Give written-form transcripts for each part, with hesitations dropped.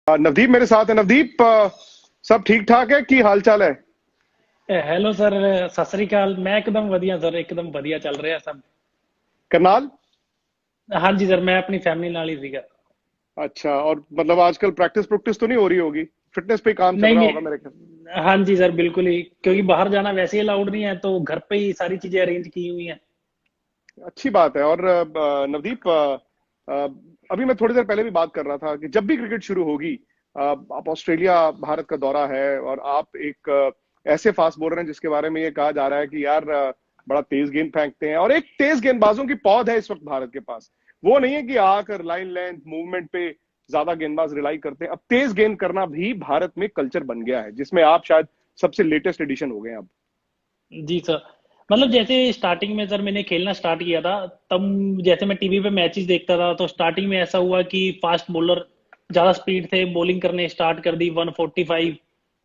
नवदीप मेरे साथ है। नवदीप, सब ठीक ठाक है? की हाल चाल है? Hello sir. सत श्री अकाल। मैं एकदम बढ़िया सर, एकदम बढ़िया चल रहा है सब। करनाल? हाँ जी सर, मैं अपनी फैमिली नाल ही सीगा। अच्छा, और मतलब आजकल प्रैक्टिस प्रोक्टिस तो नहीं हो रही होगी? फिटनेस पे ही काम चल नहीं रहा होगा मेरे ख्याल। नहीं, हाँ जी सर बिल्कुल ही, क्योंकि बाहर जाना वैसे ही अलाउड नहीं है, तो घर पे ही सारी चीजें अरेंज की हुई हैं। अच्छी बात है। और नवदीप, अ, अभी मैं थोड़ी देर पहले भी बात कर रहा था कि जब भी क्रिकेट शुरू होगी, आप ऑस्ट्रेलिया भारत का दौरा है और आप एक ऐसे फास्ट बॉलर हैं जिसके बारे में ये कहा जा रहा है कि यार बड़ा तेज गेंद फेंकते हैं, और एक तेज गेंदबाजों की पौध है इस वक्त भारत के पास। वो नहीं है कि आकर लाइन लेंथ मूवमेंट पे ज्यादा गेंदबाज रिलाई करते हैं। अब तेज गेंद करना भी भारत में कल्चर बन गया है, जिसमें आप शायद सबसे लेटेस्ट एडिशन हो गए हैं अब। जी सर। मतलब जैसे स्टार्टिंग में सर मैंने खेलना स्टार्ट किया था, तब जैसे मैं टीवी पे मैचेस देखता था, तो स्टार्टिंग में ऐसा हुआ कि फास्ट बॉलर ज्यादा स्पीड थे, बॉलिंग करने स्टार्ट कर दी 145।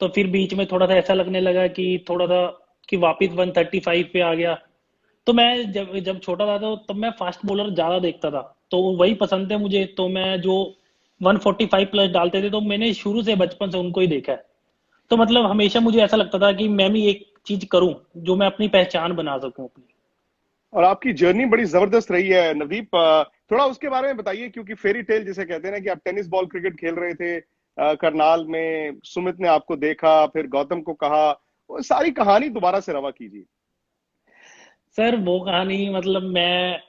तो फिर बीच में थोड़ा सा ऐसा लगने लगा कि थोड़ा सा कि वापस 135 पे आ गया। तो मैं जब जब छोटा था तो तब मैं फास्ट बॉलर ज्यादा देखता था, तो वही पसंद है मुझे। तो मैं जो 145 प्लस डालते थे, तो मैंने शुरू से बचपन से उनको ही देखा है। तो मतलब हमेशा मुझे ऐसा लगता था कि मैं भी एक चीज करूं जो मैं अपनी पहचान बना सकूं अपनी। और आपकी जर्नी बड़ी जबरदस्त रही है नवदीप। थोड़ा उसके बारे में बताइए, क्योंकि फेरी टेल जिसे कहते हैं ना, कि आप टेनिस बॉल क्रिकेट खेल रहे थे करनाल में, सुमित ने आपको देखा, फिर गौतम को कहा, वो सारी कहानी दोबारा से रवा कीजिए। सर वो कहानी मतलब मैं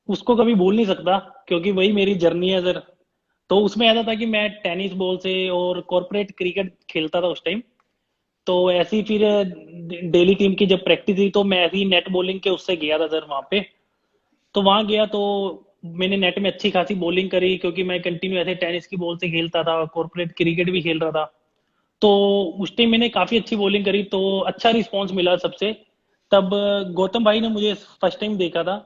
उसको कभी भूल नहीं सकता, क्योंकि वही मेरी जर्नी है सर। तो उसमें ऐसा था कि मैं टेनिस बॉल से और कॉर्पोरेट क्रिकेट खेलता था उस टाइम। तो ऐसी फिर डेली टीम की जब प्रैक्टिस हुई, तो मैं ऐसी नेट बॉलिंग के उससे गया था सर वहां पे। तो वहां गया तो मैंने नेट में अच्छी खासी बॉलिंग करी, क्योंकि मैं कंटिन्यू ऐसे टेनिस की बॉल से खेलता था, कॉर्पोरेट क्रिकेट भी खेल रहा था। तो उस टाइम मैंने काफी अच्छी बॉलिंग करी, तो अच्छा रिस्पांस मिला सबसे। तब गौतम भाई ने मुझे फर्स्ट टाइम देखा था।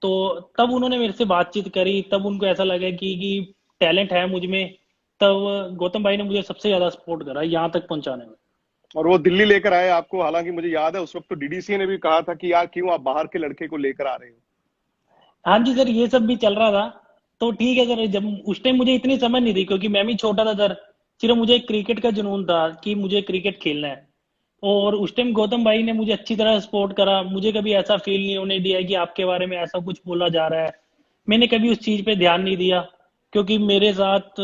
तो तब उन्होंने मेरे से बातचीत करी, तब उनको ऐसा लगा कि टैलेंट है मुझ में। तब गौतम भाई ने मुझे सबसे ज्यादा सपोर्ट करा यहाँ तक पहुंचाने में। और वो दिल्ली लेकर आए आपको। हालांकि मुझे याद है उस वक्त तो डीडीसी ने भी कहा था कि यार क्यों आप बाहर के लड़के को लेकर आ रहे हो। हाँ जी सर, ये सब भी चल रहा था। तो ठीक है सर, जब उस टाइम मुझे इतनी समझ नहीं थी, क्योंकि मैं भी छोटा था सर। सिर्फ मुझे क्रिकेट का जुनून था कि मुझे क्रिकेट खेलना है। और उस टाइम गौतम भाई ने मुझे अच्छी तरह सपोर्ट करा, मुझे कभी ऐसा फील नहीं होने दिया कि आपके बारे में ऐसा कुछ बोला जा रहा है। मैंने कभी उस चीज पे ध्यान नहीं दिया, क्योंकि मेरे साथ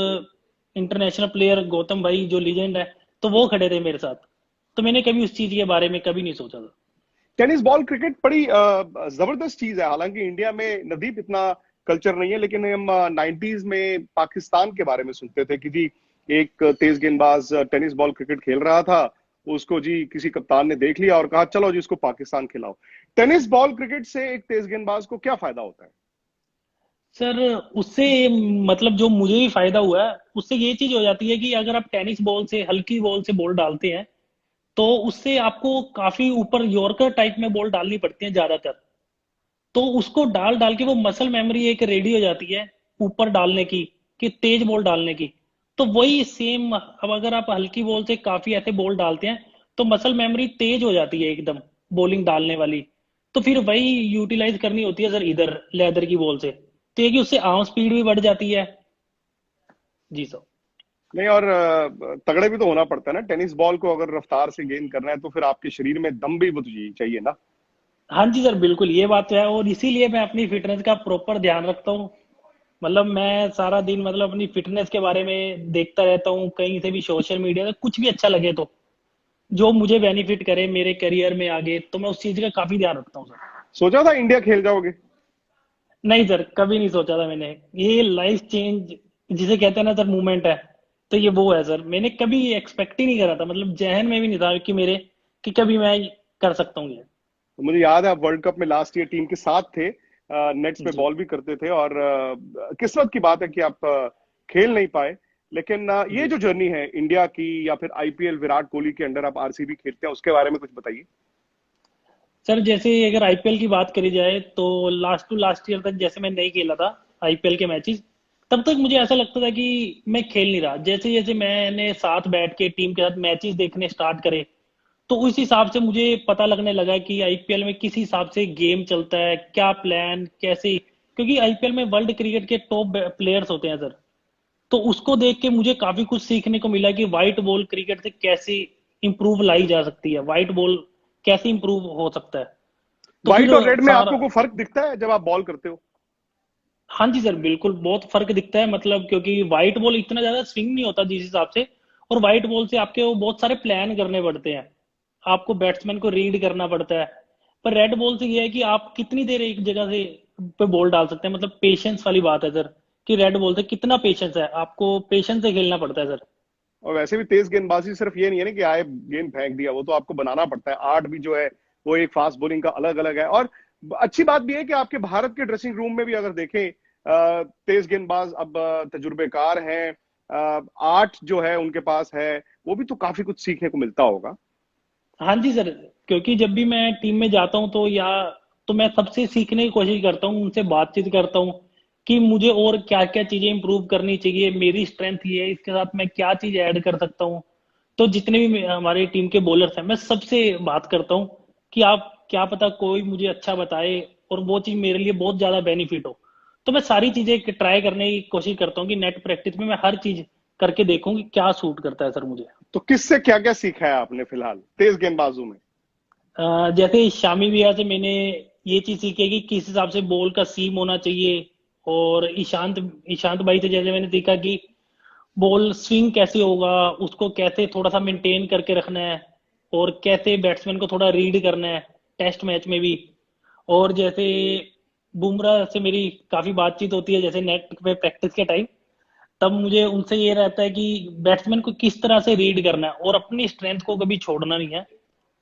इंटरनेशनल प्लेयर गौतम भाई जो लीजेंड है, तो वो खड़े थे मेरे साथ। तो मैंने कभी उस चीज के बारे में कभी नहीं सोचा था। टेनिस बॉल क्रिकेट बड़ी जबरदस्त चीज है। हालांकि इंडिया में नदीप इतना कल्चर नहीं है, लेकिन हम 90s में पाकिस्तान के बारे में सुनते थे कि जी एक तेज गेंदबाज टेनिस बॉल क्रिकेट खेल रहा था, उसको जी किसी कप्तान ने देख लिया और कहा चलो जी उसको पाकिस्तान खिलाओ। टेनिस बॉल क्रिकेट से एक तेज गेंदबाज को क्या फायदा होता है? सर उससे मतलब जो मुझे भी फायदा हुआ है, उससे ये चीज हो जाती है कि अगर आप टेनिस बॉल से, हल्की बॉल से बॉल डालते हैं, तो उससे आपको काफी ऊपर यॉर्कर टाइप में बॉल डालनी पड़ती है ज्यादातर। तो उसको डाल डाल के वो मसल मेमोरी एक रेडी हो जाती है ऊपर डालने की, कि तेज बॉल डालने की। तो वही सेम, अब अगर आप हल्की बॉल से काफी ऐसे बॉल डालते हैं, तो मसल मेमोरी तेज हो जाती है एकदम, बॉलिंग डालने वाली। तो फिर वही यूटिलाइज करनी होती है सर इधर लेदर की बॉल से। तो ये कि उससे आर्म स्पीड भी बढ़ जाती है। जी सर। नहीं, और तगड़े भी तो होना पड़ता है ना। टेनिस बॉल को अगर रफ्तार से गेंद करना है तो फिर आपके शरीर में दम भी तो चाहिए ना। हाँ जी सर बिल्कुल, ये बात तो है, और इसीलिए मैं अपनी फिटनेस का प्रॉपर ध्यान रखता हूँ। मतलब मैं सारा दिन मतलब अपनी फिटनेस के बारे में देखता रहता हूँ, कहीं से भी सोशल मीडिया पे कुछ भी अच्छा लगे तो, जो मुझे बेनिफिट करे मेरे करियर में आगे, तो मैं उस चीज का काफी ध्यान रखता हूँ सर। सोचा था इंडिया खेल जाओगे? नहीं सर, कभी नहीं सोचा था मैंने। ये लाइफ चेंज जिसे कहते हैं ना सर, मूवमेंट है। तो ये वो है सर, मैंने कभी एक्सपेक्ट ही नहीं करा था, मतलब जहन में भी नहीं था कि मेरे, कि कभी मैं कर सकता हूँ ये। तो मुझे याद है आप वर्ल्ड कप में लास्ट ईयर टीम के साथ थे, नेट्स पे जी। बॉल भी करते थे, और किस्मत की बात है कि आप खेल नहीं पाए। लेकिन ये जी जो जर्नी है इंडिया की, या फिर आईपीएल विराट कोहली के अंडर आप आरसीबी खेलते हैं, उसके बारे में कुछ बताइए। सर, जैसे अगर आईपीएल की बात करी जाए, तो लास्ट टू लास्ट ईयर तक जैसे मैं नहीं खेला था आईपीएल के मैचेस, तब तक मुझे ऐसा लगता था कि मैं खेल नहीं रहा। जैसे जैसे मैंने साथ बैठ के टीम के साथ मैचेस देखने स्टार्ट करे, तो उस हिसाब से मुझे पता लगने लगा कि आईपीएल में किस हिसाब से गेम चलता है, क्या प्लान कैसे। क्योंकि आईपीएल में वर्ल्ड क्रिकेट के टॉप प्लेयर्स होते हैं सर। तो उसको देख के मुझे काफी कुछ सीखने को मिला कि व्हाइट बॉल क्रिकेट से कैसे इंप्रूव लाई जा सकती है, व्हाइट बॉल कैसे इंप्रूव हो सकता है। तो फिर व्हाइट और रेड में सारा, आपको कोई फर्क दिखता है जब आप बॉल करते हो? हाँ जी सर बिल्कुल बहुत फर्क दिखता है, मतलब क्योंकि व्हाइट बॉल इतना ज्यादा स्विंग नहीं होता जिस हिसाब से, और व्हाइट बॉल से आपके वो बहुत सारे प्लान करने पड़ते हैं, आपको बैट्समैन को रीड करना पड़ता है। पर रेड बॉल से ये है कि आप कितनी देर एक जगह से पे बॉल डाल सकते हैं, मतलब पेशेंस वाली बात है सर, कि रेड बॉल से कितना पेशेंस है, आपको पेशेंस से खेलना पड़ता है सर। और वैसे भी तेज गेंदबाजी सिर्फ ये नहीं है ना कि आए गेंद फेंक दिया, वो तो आपको बनाना पड़ता है। आर्ट भी जो है वो एक फास्ट बॉलिंग का अलग अलग है। और अच्छी बात भी है कि आपके भारत के ड्रेसिंग रूम में भी अगर देखें, तेज गेंदबाज अब तजुर्बेकार हैं, आर्ट जो है उनके पास है, वो भी तो काफी कुछ सीखने को मिलता होगा। हाँ जी सर, क्योंकि जब भी मैं टीम में जाता हूँ तो या तो मैं सबसे सीखने की कोशिश करता हूँ, उनसे बातचीत करता हूँ कि मुझे और क्या क्या चीजें इंप्रूव करनी चाहिए, मेरी स्ट्रेंथ ये है, इसके साथ मैं क्या चीज ऐड कर सकता हूँ। तो जितने भी हमारी टीम के बॉलर्स हैं मैं सबसे बात करता हूँ कि आप क्या पता कोई मुझे अच्छा बताए और वो चीज मेरे लिए बहुत ज्यादा बेनिफिट हो। तो मैं सारी चीजें ट्राई करने की कोशिश करता हूँ कि नेट प्रैक्टिस में मैं हर चीज करके देखूँ कि क्या सूट करता है सर मुझे। तो किससे क्या क्या सीखा है आपने फिलहाल तेज गेंदबाजों में? जैसे शामी भैया से मैंने ये चीज सीखी है कि किस हिसाब से बॉल का सीम होना चाहिए, और ईशांत ईशांत भाई से जैसे मैंने सीखा कि बॉल स्विंग कैसे होगा, उसको कैसे थोड़ा सा मेंटेन करके रखना है, और कैसे बैट्समैन को थोड़ा रीड करना है टेस्ट मैच में भी। और जैसे बुमराह से मेरी काफी बातचीत होती है जैसे नेट पे प्रैक्टिस के टाइम, तब मुझे उनसे ये रहता है कि बैट्समैन को किस तरह से रीड करना है और अपनी स्ट्रेंथ को कभी छोड़ना नहीं है,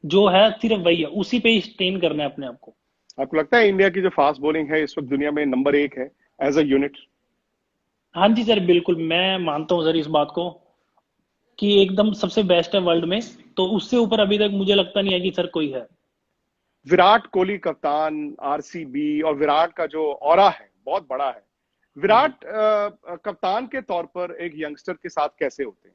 जो है सिर्फ वही है, उसी पे ही स्ट्रेन करना है अपने आप को। आपको लगता है इंडिया की जो फास्ट बॉलिंग है इस वक्त दुनिया में नंबर एक है एज अ यूनिट? हाँ जी सर बिल्कुल, मैं मानता हूँ सर इस बात को कि एकदम सबसे बेस्ट है वर्ल्ड में, तो उससे ऊपर अभी तक मुझे लगता नहीं है कि सर कोई है। विराट कोहली कप्तान आरसीबी, और विराट का जो ऑरा है बहुत बड़ा है। हाँ जी। विराट कप्तान के तौर पर एक यंगस्टर के साथ कैसे होते हैं?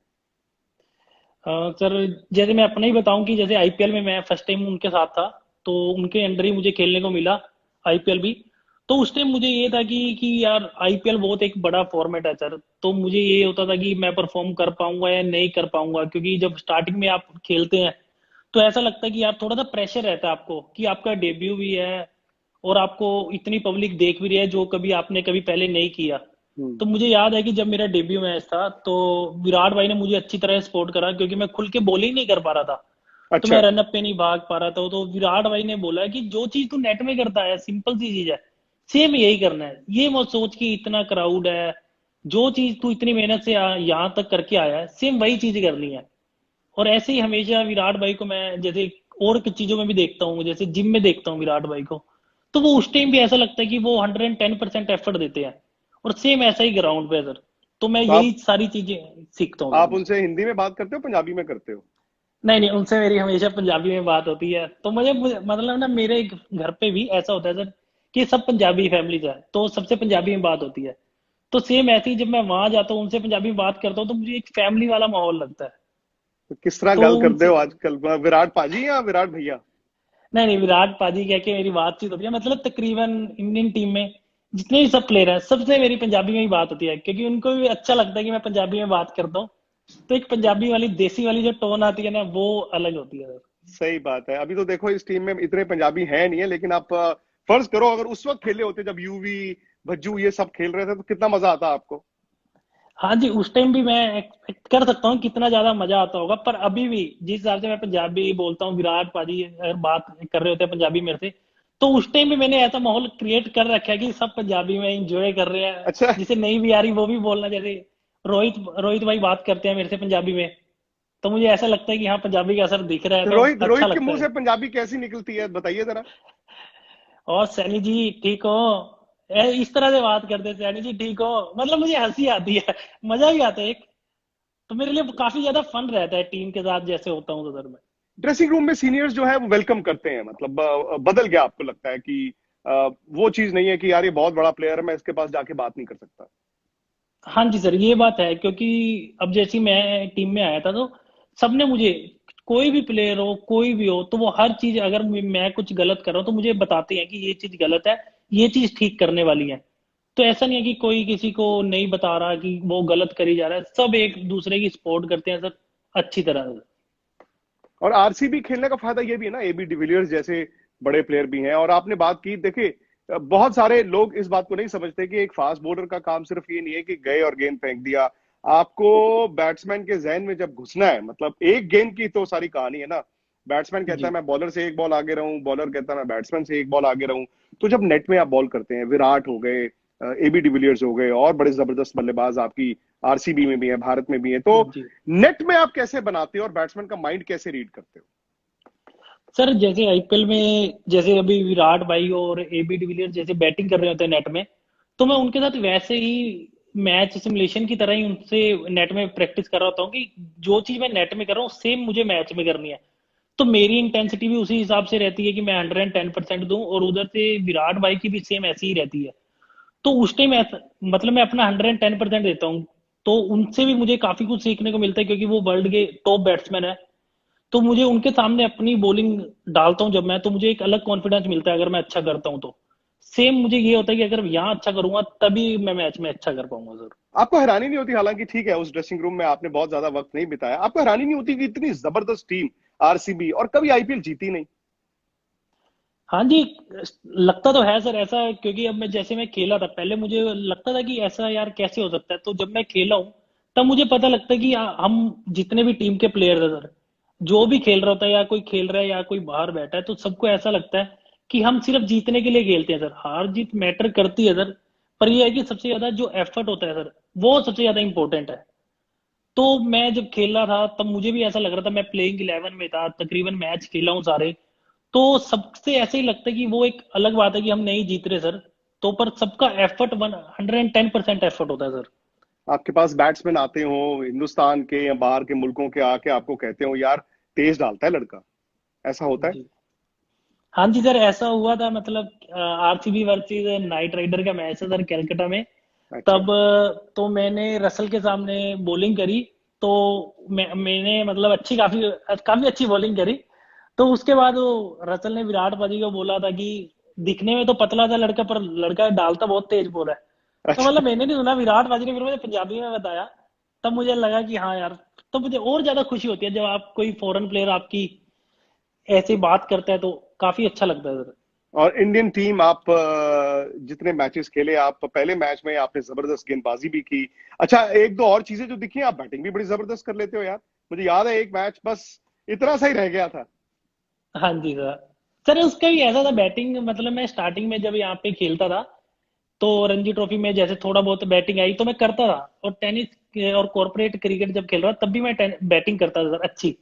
सर जैसे मैं अपना ही बताऊं कि जैसे आईपीएल में मैं फर्स्ट टाइम उनके साथ था, तो उनके अंडर ही मुझे खेलने को मिला आईपीएल भी। तो उस टाइम मुझे ये था कि यार आईपीएल बहुत एक बड़ा फॉर्मेट है सर, तो मुझे ये होता था कि मैं परफॉर्म कर पाऊंगा या नहीं कर पाऊंगा, क्योंकि जब स्टार्टिंग में आप खेलते हैं तो ऐसा लगता है कि यार थोड़ा सा प्रेशर रहता है आपको कि आपका डेब्यू भी है और आपको इतनी पब्लिक देख भी रही है जो कभी आपने कभी पहले नहीं किया। हम्म। तो मुझे याद है कि जब मेरा डेब्यू मैच था तो विराट भाई ने मुझे अच्छी तरह सपोर्ट करा, क्योंकि मैं खुल के बॉलिंग नहीं कर पा रहा था, तो अच्छा। मैं रनअप पे नहीं भाग पा रहा था। तो विराट भाई ने बोला कि जो चीज तू नेट में करता है सिंपल सी चीज है, सेम यही करना है, ये मत सोच कि इतना क्राउड है, जो चीज तू इतनी मेहनत से यहाँ तक करके आया है सेम वही चीज करनी है। और ऐसे ही हमेशा विराट भाई को मैं जैसे और कुछ चीजों में भी देखता हूँ, जैसे जिम में देखता हूँ विराट भाई को, तो वो उस टाइम भी ऐसा लगता है कि वो 110% एफर्ट देते हैं, और सेम ऐसा ही ग्राउंड पे है सर। तो मैं तो यही सारी चीजें सीखता हूँ सर आप उनसे। उनसे हिंदी में बात करते हो पंजाबी में करते हो? नहीं नहीं, उनसे मेरी हमेशा पंजाबी में बात होती है। तो मतलब ना मेरे घर पे भी ऐसा होता है सर कि सब पंजाबी फैमिलीज है, तो सबसे पंजाबी में बात होती है। तो सेम ऐसे ही जब मैं वहां जाता हूँ उनसे पंजाबी में बात करता हूँ तो मुझे एक फैमिली वाला माहौल लगता है। तो किस तरह तो गल करते उनसे, हो आजकल, विराट पाजी या विराट भैया? नहीं नहीं, विराट पाजी कह के मेरी बातचीत होती है, मतलब तकरीबन इंडियन टीम में जितने भी सब प्लेयर हैं सबसे मेरी पंजाबी में ही बात होती है, क्योंकि उनको भी अच्छा लगता है कि मैं पंजाबी में बात करता हूँ। तो एक पंजाबी वाली देसी वाली जो टोन आती है ना वो अलग होती है। सही बात है। अभी तो देखो इस टीम में इतने पंजाबी है नहीं है, लेकिन आप फर्ज करो अगर उस वक्त खेले होते जब यूवी, भज्जू ये सब खेल रहे थे, तो कितना मजा आता आपको। हाँ जी, उस टाइम भी मैं एक्सपेक्ट कर सकता हूँ कितना ज्यादा मजा आता होगा, पर अभी भी जिस हिसाब से मैं पंजाबी बोलता हूँ, विराट पाजी अगर बात कर रहे होते हैं पंजाबी मेरे से, तो उस टाइम भी मैंने ऐसा माहौल क्रिएट कर रखा है कि सब पंजाबी में एंजॉय कर रहे हैं, अच्छा। जिसे नहीं भी आ रही वो भी बोलना। जैसे रोहित रोहित भाई बात करते हैं मेरे से पंजाबी में, तो मुझे ऐसा लगता है कि हाँ पंजाबी का असर दिख रहा है, तो तो रोहित अच्छा रोहित के लगता मुंह से है। पंजाबी कैसी निकलती है बताइए जरा। और सैनी जी ठीक हो, इस तरह से बात करते हैं, सैनी जी ठीक हो, मतलब मुझे हंसी आती है, मजा भी आता है एक। तो मेरे लिए काफी ज्यादा फन रहता है टीम के साथ जैसे होता हूँ तो सर मैं। ड्रेसिंग रूम में सीनियर्स जो है वो वेलकम करते हैं, मतलब बदल गया आपको लगता है कि वो चीज नहीं है कि यार ये बहुत बड़ा प्लेयर है मैं इसके पास जाके बात नहीं कर सकता? हाँ जी सर ये बात है, क्योंकि अब जैसे ही मैं टीम में आया था तो सबने मुझे, कोई भी प्लेयर हो कोई भी हो, तो वो हर चीज अगर मैं कुछ गलत कर रहा हूँ तो मुझे बताते हैं कि ये चीज गलत है, ये चीज ठीक करने वाली है। तो ऐसा नहीं है कि कोई किसी को नहीं बता रहा कि वो गलत करी जा रहा है, सब एक दूसरे की सपोर्ट करते हैं सर, अच्छी तरह से। और आरसीबी खेलने का फायदा ये भी है ना, एबी डिविलियर्स जैसे बड़े प्लेयर भी हैं। और आपने बात की, देखिए बहुत सारे लोग इस बात को नहीं समझते कि एक फास्ट बॉलर का काम सिर्फ ये नहीं है कि गए और गेंद फेंक दिया। आपको बैट्समैन के जहन में जब घुसना है, मतलब एक गेंद की तो सारी कहानी है ना। बैट्समैन कहता है जी मैं बॉलर से एक बॉल आगे रहूं, बॉलर कहता है मैं बैट्समैन से एक बॉल आगे रहूं। तो जब नेट में आप बॉल करते हैं, विराट हो गए, एबी डिविलियर्स हो गए, और बड़े जबरदस्त बल्लेबाज आपकी आरसीबी में भी है, भारत में भी है, तो जी नेट में आप कैसे बनाते हो और बैट्समैन का माइंड कैसे रीड करते हो? सर, जैसे आईपीएल में जैसे अभी विराट भाई और एबी डिविलियर्स जैसे बैटिंग कर रहे होते हैं नेट में, तो मैं उनके साथ वैसे ही मैच सिमुलेशन की तरह ही उनसे नेट में प्रैक्टिस कर रहा होता हूँ कि जो चीज मैं नेट में कर रहा हूँ सेम मुझे मैच में करनी है। तो मेरी इंटेंसिटी भी उसी हिसाब से रहती है कि मैं 110% दूं, और उधर से विराट भाई की भी सेम ऐसी ही रहती है। तो उस टाइम ऐसा, मतलब मैं अपना 110% देता हूँ। तो उनसे भी मुझे काफी कुछ सीखने को मिलता है, क्योंकि वो वर्ल्ड के टॉप बैट्समैन है। तो मुझे उनके सामने अपनी बॉलिंग डालता हूँ जब मैं, तो मुझे एक अलग कॉन्फिडेंस मिलता है अगर मैं अच्छा करता हूँ तो। सेम मुझे ये होता है कि अगर यहाँ अच्छा करूंगा तभी मैं मैच में अच्छा कर पाऊंगा सर। आपको हैरानी नहीं होती, हालांकि ठीक है उस ड्रेसिंग रूम में आपने बहुत ज्यादा वक्त नहीं बिताया, आपको हैरानी नहीं होती कि इतनी जबरदस्त टीम आरसीबी और कभी आईपीएल जीती नहीं? हाँ जी, लगता तो है सर ऐसा, क्योंकि अब मैं जैसे मैं खेला था पहले मुझे लगता था कि ऐसा यार कैसे हो सकता है, तो जब मैं खेला हूँ तब मुझे पता लगता है कि हम जितने भी टीम के प्लेयर है सर, जो भी खेल रहा होता है या कोई खेल रहा है या कोई बाहर बैठा है, तो सबको ऐसा लगता है कि हम सिर्फ जीतने के लिए खेलते हैं सर। हार जीत मैटर करती है सर, पर यह है कि सबसे ज्यादा जो एफर्ट होता है सर, वो सबसे ज्यादा इंपॉर्टेंट है। तो मैं जब खेल रहा था तब मुझे भी ऐसा लग रहा था, मैं प्लेइंग 11 में था, तकरीबन मैच खेला हूँ सारे। तो सबसे ऐसे ही लगता है कि वो एक अलग बात है कि हम नहीं जीत रहे सर, तो पर सबका एफर्ट 110% एफर्ट होता है सर। आपके पास बैट्समैन आते हो हिंदुस्तान के या बाहर के मुल्कों के, आके आपको कहते हो यार तेज डालता है लड़का, ऐसा होता है? जी हाँ जी सर, ऐसा हुआ था, मतलब आरसीबी वर्सेस नाइट राइडर का मैच है सर कलकत्ता में। अच्छा। तब तो मैंने रसल के सामने बॉलिंग करी। तो मैंने मतलब अच्छी काफी काफी अच्छी बॉलिंग करी। तो उसके बाद वो रसल ने विराट कोहली को बोला था कि दिखने में तो पतला था लड़का, पर लड़का डालता बहुत तेज बॉल है। तो अच्छा। मतलब मैंने नहीं सुना, विराट कोहली ने फिर मुझे पंजाबी में बताया। तब मुझे लगा कि हाँ यार, तो मुझे और ज्यादा खुशी होती है जब आप कोई फॉरेन प्लेयर आपकी ऐसी बात करता है, तो काफी अच्छा लगता है सर। और इंडियन टीम, आप जितने मैचेस खेले, आप पहले मैच में आपने जबरदस्त गेंदबाजी भी की। अच्छा, एक दो और चीजें जो दिखी, आप बैटिंग भी बड़ी जबरदस्त कर लेते हो यार। मुझे याद है एक मैच बस इतना सा ही रह गया था। हाँ जी सर। सर उसका भी ऐसा था बैटिंग, मतलब मैं स्टार्टिंग में जब यहाँ पे खेलता था, तो रणजी ट्रॉफी में जैसे थोड़ा बहुत बैटिंग आई तो मैं करता था, और टेनिस और कॉर्पोरेट क्रिकेट जब खेल रहा तब भी मैं बैटिंग करता था सर अच्छी।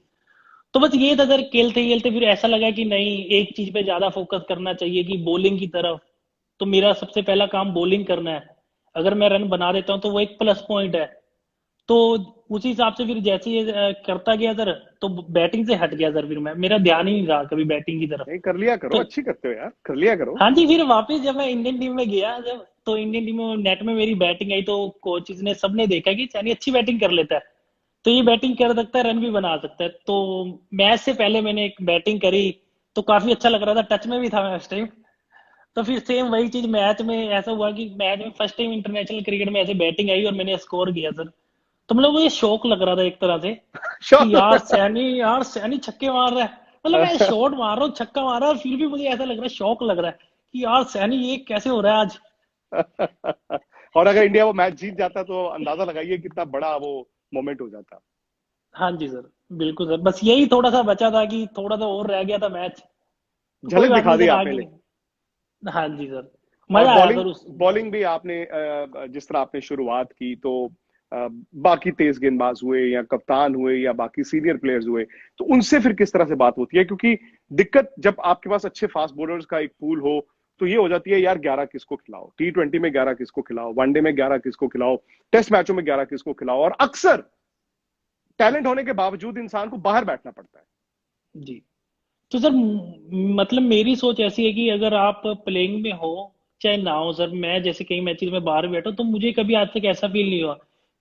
तो बस ये था सर, खेलते खेलते फिर ऐसा लगा कि नहीं, एक चीज पे ज्यादा फोकस करना चाहिए कि बॉलिंग की तरफ। तो मेरा सबसे पहला काम बॉलिंग करना है। अगर मैं रन बना देता हूँ तो वो एक प्लस पॉइंट है। तो उसी हिसाब से फिर जैसे ये करता गया सर, तो बैटिंग से हट गया सर, फिर मैं मेरा ध्यान ही नहीं रहा कभी बैटिंग की तरफ। नहीं, कर लिया करो, तो अच्छी करते हो यार, कर लिया करो। हाँ जी, फिर वापस जब मैं इंडियन टीम में गया, जब तो इंडियन टीम में नेट में मेरी बैटिंग आई, तो कोचेज ने सबने देखा कि चानी अच्छी बैटिंग कर लेता है, तो ये बैटिंग कर सकता है, रन भी बना सकता है। तो मैच से पहले मैंने एक बैटिंग करी, तो काफी अच्छा लग रहा था, टच में भी था मैं उस टाइम। तो फिर सेम वही चीज मैच में ऐसा हुआ कि मैच में फर्स्ट टाइम इंटरनेशनल क्रिकेट में ऐसे बैटिंग आई और मैंने स्कोर किया सर। तो मतलब मुझे शौक लग रहा था एक तरह से कि श्योर। यार सैनी छक्के मार रहा है। मतलब मैं शॉट मार रहा हूँ, छक्का मार रहा है, और फिर भी मुझे ऐसा लग रहा है, शौक लग रहा है कि यार सैनी ये कैसे हो रहा है आज। और अगर इंडिया वो मैच जीत जाता तो अंदाजा लगाइए कितना बड़ा वो मोमेंट हो जाता। हाँ जी सर, बिल्कुल सर, बस यही थोड़ा सा बचा था कि थोड़ा सा और रह गया था मैच। तो कोई झलक बात दिखा नहीं दी सर, आपने आगे। ले। हाँ जी सर, और मजा आया बॉलिंग, सर उस मैच बॉलिंग में। भी आपने जिस तरह आपने शुरुआत की, तो बाकी तेज गेंदबाज हुए या कप्तान हुए या बाकी सीनियर प्लेयर्स हुए, तो उनसे फिर किस तरह से बात होती है? क्योंकि दिक्कत जब आपके पास अच्छे फास्ट बॉलर्स का एक पूल हो, तो ये हो जाती है यार 11 किसको खिलाओ, T20 में 11 किसको खिलाओ, वनडे में 11 किसको खिलाओ, टेस्ट मैचों में 11 किसको खिलाओ, और अक्सर टैलेंट होने के बावजूद इंसान को बाहर बैठना पड़ता है। जी, तो सर मतलब मेरी सोच ऐसी है कि अगर आप प्लेइंग में हो चाहे ना हो सर, मैं जैसे कई मैचेस में बाहर बैठा हूं, तो मुझे कभी आज तक ऐसा फील नहीं हुआ,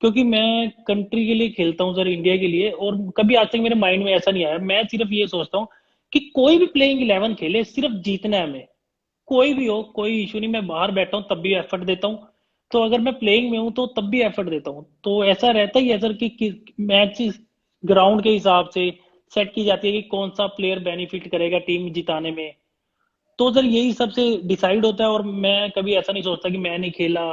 क्योंकि मैं कंट्री के लिए खेलता हूँ सर, इंडिया के लिए। और कभी आज तक मेरे माइंड में ऐसा नहीं आया, मैं सिर्फ ये सोचता हूँ कि कोई भी प्लेइंग 11 खेले, सिर्फ जीतना है हमें। कोई भी हो, कोई इशू नहीं, मैं बाहर बैठा हूँ तब भी एफर्ट देता हूँ। तो अगर मैं प्लेइंग में हूँ तो तब भी एफर्ट देता हूँ। तो ऐसा रहता ही है सर कि मैच ग्राउंड के हिसाब से सेट की जाती है कि कौन सा प्लेयर बेनिफिट करेगा टीम जिताने में। तो सर यही सबसे डिसाइड होता है, और मैं कभी ऐसा नहीं सोचता कि मैं नहीं खेला,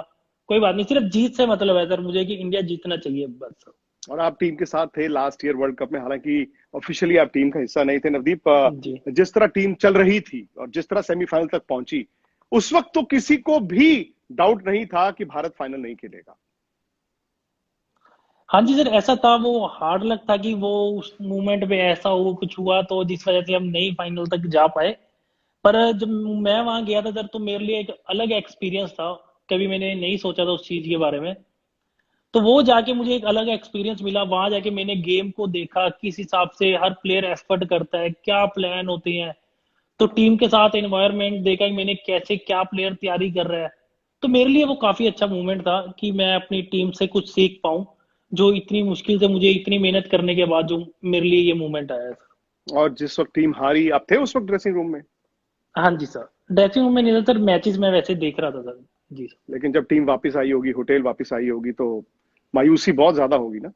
कोई बात नहीं, सिर्फ जीत से मतलब है सर मुझे कि इंडिया जीतना चाहिए बस। और आप टीम के साथ थे लास्ट ईयर वर्ल्ड कप में, हालांकि ऑफिशियली आप टीम का हिस्सा नहीं थे नवदीप। जी। जिस तरह टीम चल रही थी और जिस तरह सेमीफाइनल तक पहुंची, उस वक्त तो किसी को भी डाउट नहीं था कि भारत फाइनल नहीं खेलेगा। हाँ जी सर, ऐसा था, वो हार्ड लक था कि वो उस मोमेंट पे ऐसा वो कुछ हुआ तो जिस वजह से हम नहीं फाइनल तक जा पाए। पर जब मैं वहां गया था सर तो मेरे लिए एक अलग एक्सपीरियंस था। कभी मैंने नहीं सोचा था उस चीज के बारे में। तो वो जाके मुझे एक अलग एक्सपीरियंस मिला, वहां जाके मैंने गेम को देखा किस हिसाब से हर प्लेयर एफर्ट करता है, क्या प्लान होते हैं। तो टीम के साथ एनवायरनमेंट देखा कि मैंने कैसे क्या प्लेयर तैयारी कर रहा है। तो मेरे लिए वो काफी अच्छा मूवमेंट था कि मैं अपनी टीम से कुछ सीख पाऊं, जो इतनी मुश्किल से मुझे इतनी मेहनत करने के बाद जो मेरे लिए ये मूवमेंट आया था। और जिस वक्त टीम हारी, आप थे उस वक्त ड्रेसिंग रूम में? हाँ जी सर, ड्रेसिंग रूम में नहीं था सर, मैचेस में वैसे देख रहा था सर। जी सर। लेकिन जब टीम वापस आई होगी, होटल वापस आई होगी, तो मायूसी बहुत ज्यादा होगी ना?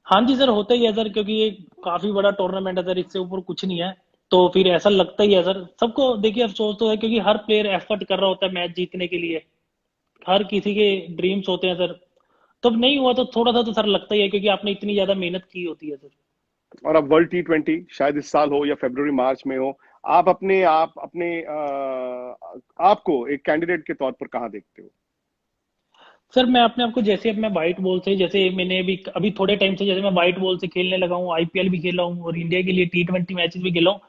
हाँ जी सर, होता ही है सर, क्योंकि ये काफी बड़ा टूर्नामेंट है सर, इससे ऊपर कुछ नहीं है। तो फिर ऐसा लगता ही है सर सबको, देखिए अफसोस तो है क्योंकि हर प्लेयर एफर्ट कर रहा होता है मैच जीतने के लिए। हर किसी के ड्रीम्स होते हैं सर। तब नहीं हुआ तो थोड़ा सा तो सर लगता ही है, क्योंकि आपने इतनी ज्यादा मेहनत की होती है सर। और अब वर्ल्ड T20 शायद इस साल हो या फरवरी मार्च में हो, आप अपने आपको एक कैंडिडेट के तौर पर कहाँ देखते हो? सर मैं अपने आप को जैसे अब मैं व्हाइट बॉल से, जैसे मैंने अभी अभी थोड़े टाइम से जैसे मैं व्हाइट बॉल से खेलने लगा हूँ, आईपीएल भी खेला हूँ और इंडिया के लिए T20 मैचेस भी खेला हूँ।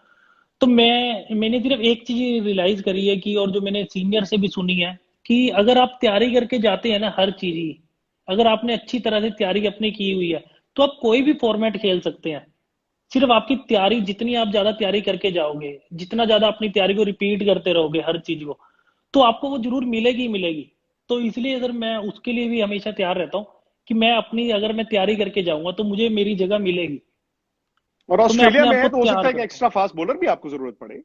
तो मैंने सिर्फ एक चीज रियलाइज करी है कि, और जो मैंने सीनियर से भी सुनी है, कि अगर आप तैयारी करके जाते हैं ना हर चीज की, अगर आपने अच्छी तरह से तैयारी अपनी की हुई है, तो आप कोई भी फॉर्मेट खेल सकते हैं। सिर्फ आपकी तैयारी, जितनी आप ज्यादा तैयारी करके जाओगे, जितना ज्यादा अपनी तैयारी को रिपीट करते रहोगे हर चीज को, तो आपको वो जरूर मिलेगी ही मिलेगी। तो इसलिए अगर मैं उसके लिए भी हमेशा तैयार रहता हूँ कि मैं अपनी, अगर मैं तैयारी करके जाऊंगा तो मुझे मेरी जगह मिलेगी। और तो मैं ऑस्ट्रेलिया अपने में आप है को तो हो सकता तैयार है कि करता हूँ। एक्स्ट्रा फास्ट बॉलर भी आपको जरूरत पड़े।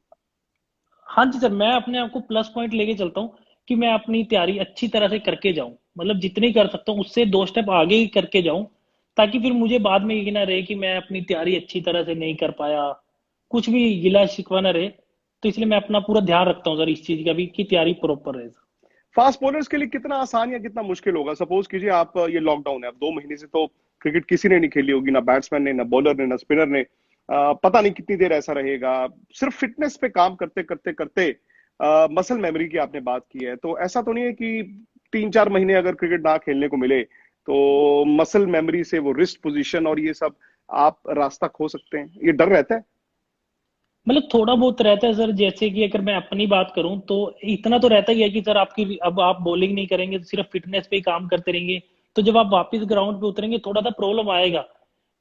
हाँ जी सर, मैं अपने आप को प्लस पॉइंट लेके चलता हूँ कि मैं अपनी तैयारी अच्छी तरह से करके जाऊं, मतलब जितनी कर सकता हूँ उससे दो स्टेप आगे ही करके जाऊं, ताकि फिर मुझे बाद में ये ना रहे कि मैं अपनी तैयारी अच्छी तरह से नहीं कर पाया, कुछ भी गिला शिकवा ना रहे। तो इसलिए मैं अपना पूरा ध्यान रखता हूँ सर इस चीज का भी कि तैयारी प्रॉपर रहे सर। फास्ट बॉलर्स के लिए कितना आसान या कितना मुश्किल होगा? सपोज कीजिए आप, ये लॉकडाउन है, अब 2 महीने से तो क्रिकेट किसी ने नहीं खेली होगी, ना बैट्समैन ने, ना बॉलर ने, ना स्पिनर ने। पता नहीं कितनी देर ऐसा रहेगा। सिर्फ फिटनेस पे काम करते करते करते, मसल मेमोरी की आपने बात की है, तो ऐसा तो नहीं है कि 3-4 महीने अगर क्रिकेट ना खेलने को मिले तो मसल मेमोरी से वो रिस्ट पोजीशन और ये सब आप रास्ता खो सकते हैं? ये डर रहता है? मतलब थोड़ा बहुत रहता है सर, जैसे कि अगर मैं अपनी बात करूं तो इतना तो रहता ही है कि सर आपकी, अब आप बॉलिंग नहीं करेंगे तो सिर्फ फिटनेस पे ही काम करते रहेंगे, तो जब आप वापस ग्राउंड पे उतरेंगे थोड़ा सा प्रॉब्लम आएगा।